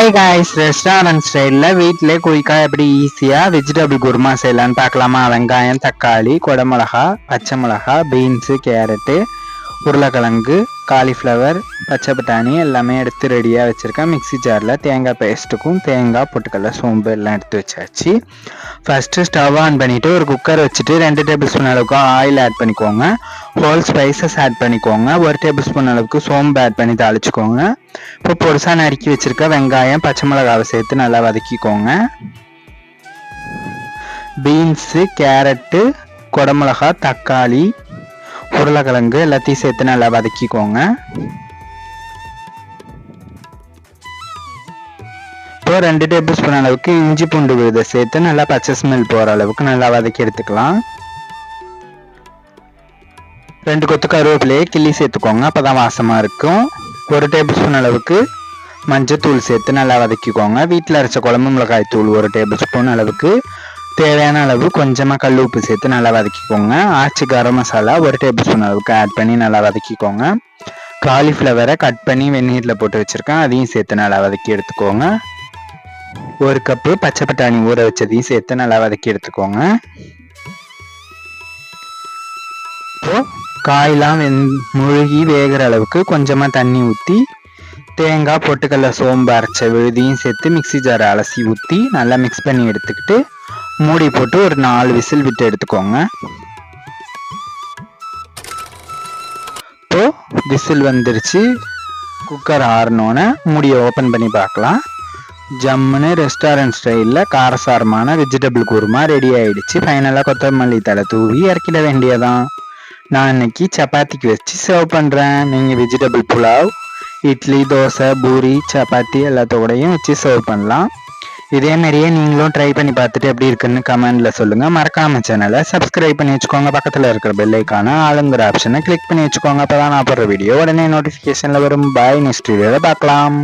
Hi guys, restaurant ஸ்டைலில் வீட்டிலே குயிக்காக எப்படி ஈஸியாக வெஜிடபிள் குருமா செய்யலான்னு பார்க்கலாமா? வெங்காயம், தக்காளி, குடமிளகா, பச்சை மிளகா, பீன்ஸு, கேரட்டு, உருளைக்கிழங்கு, காலிஃப்ளவர், பச்சை பட்டாணி எல்லாமே எடுத்து ரெடியாக வச்சுருக்கேன். மிக்ஸி ஜாரில் தேங்காய் பேஸ்ட்டுக்கும் தேங்காய், பொட்டுக்கடலை, சோம்பு எல்லாம் எடுத்து வச்சாச்சு. ஃபஸ்ட்டு ஸ்டவ் ஆன் பண்ணிவிட்டு ஒரு குக்கர் வச்சுட்டு 2 டேபிள் ஸ்பூன் அளவுக்கு ஆயில் ஆட் பண்ணிக்கோங்க. ஹோல் ஸ்பைசஸ் ஆட் பண்ணிக்கோங்க. 1 டேபிள் ஸ்பூன் அளவுக்கு சோம்பு ஆட் பண்ணி தாளிச்சுக்கோங்க. இப்போ பொருசாக நறுக்கி வச்சுருக்க வெங்காயம், பச்சை மிளகாவை சேர்த்து நல்லா வதக்கிக்கோங்க. பீன்ஸு, கேரட்டு, குடமிளகா, தக்காளி, உருளைக்கிழங்கு எல்லாத்தையும் சேர்த்து நல்லா வதக்கிக்கோங்க. இப்போ 2 டேபிள் ஸ்பூன் அளவுக்கு இஞ்சி பூண்டு விழுதை சேர்த்து நல்லா பச்சை ஸ்மெல் போகிற அளவுக்கு நல்லா வதக்கி எடுத்துக்கலாம். 2 கொத்து கருவேப்பிலையை கிள்ளி சேர்த்துக்கோங்க, அப்போ தான் வாசமாக இருக்கும். 1 டேபிள் ஸ்பூன் அளவுக்கு மஞ்சத்தூள் சேர்த்து நல்லா வதக்கிக்கோங்க. வீட்டில் அரைச்ச குழம்பு மிளகாய் தூள் 1 டேபிள் ஸ்பூன் அளவுக்கு, தேவையான அளவு கொஞ்சமாக கல் உப்பு சேர்த்து நல்லா வதக்கிக்கோங்க. ஆச்சி கரம் மசாலா 1 டேபிள் ஸ்பூன் அளவுக்கு ஆட் பண்ணி நல்லா வதக்கிக்கோங்க. காலிஃப்ளவரை கட் பண்ணி வெந்நீரில் போட்டு வச்சுருக்கேன், அதையும் சேர்த்து நல்லா வதக்கி எடுத்துக்கோங்க. 1 கப்பு பச்சை பட்டாணி ஊற வச்சதையும் சேர்த்து நல்லா வதக்கி எடுத்துக்கோங்க. இப்போது காயெல்லாம் முழுகி வேகிற அளவுக்கு கொஞ்சமாக தண்ணி ஊற்றி தேங்காய், பொட்டுக்கடலை, சோம்பு அரைச்ச விழுதியும் சேர்த்து மிக்ஸி ஜாரை அலசி ஊற்றி நல்லா மிக்ஸ் பண்ணி எடுத்துக்கிட்டு மூடி போட்டு ஒரு 4 விசில் விட்டு எடுத்துக்கோங்க. இப்போ விசில் வந்துருச்சு. குக்கர் ஆறினோன்னே மூடியை ஓப்பன் பண்ணி பார்க்கலாம். ஜம்முன்னு ரெஸ்டாரண்ட் ஸ்டைலில் காரசாரமான வெஜிடபிள் குருமா ரெடி ஆயிடுச்சு. ஃபைனலாக கொத்தமல்லி தழை தூவி இறக்கிட வேண்டியதான். நான் இன்னைக்கு சப்பாத்திக்கு வச்சு சர்வ் பண்ணுறேன். நீங்கள் வெஜிடபிள் புலாவ், இட்லி, தோசை, பூரி, சப்பாத்தி எல்லாத்தோடையும் வச்சு சர்வ் பண்ணலாம். இதே மாதிரியே நீங்களும் ட்ரை பண்ணி பார்த்துட்டு எப்படி இருக்குன்னு கமெண்ட்ல சொல்லுங்கள். மறக்காம சேனலை சப்ஸ்கிரைப் பண்ணி வச்சுக்கோங்க. பக்கத்தில் இருக்கிற பெல் ஐக்கான ஆளுங்கிற ஆப்ஷனை கிளிக் பண்ணி வச்சுக்கோங்க. அப்போ தான் நான் போடுற வீடியோ உடனே நோட்டிஃபிகேஷனில் வரும். பாய், நெக்ஸ்ட் வீடியோவில் பார்க்கலாம்.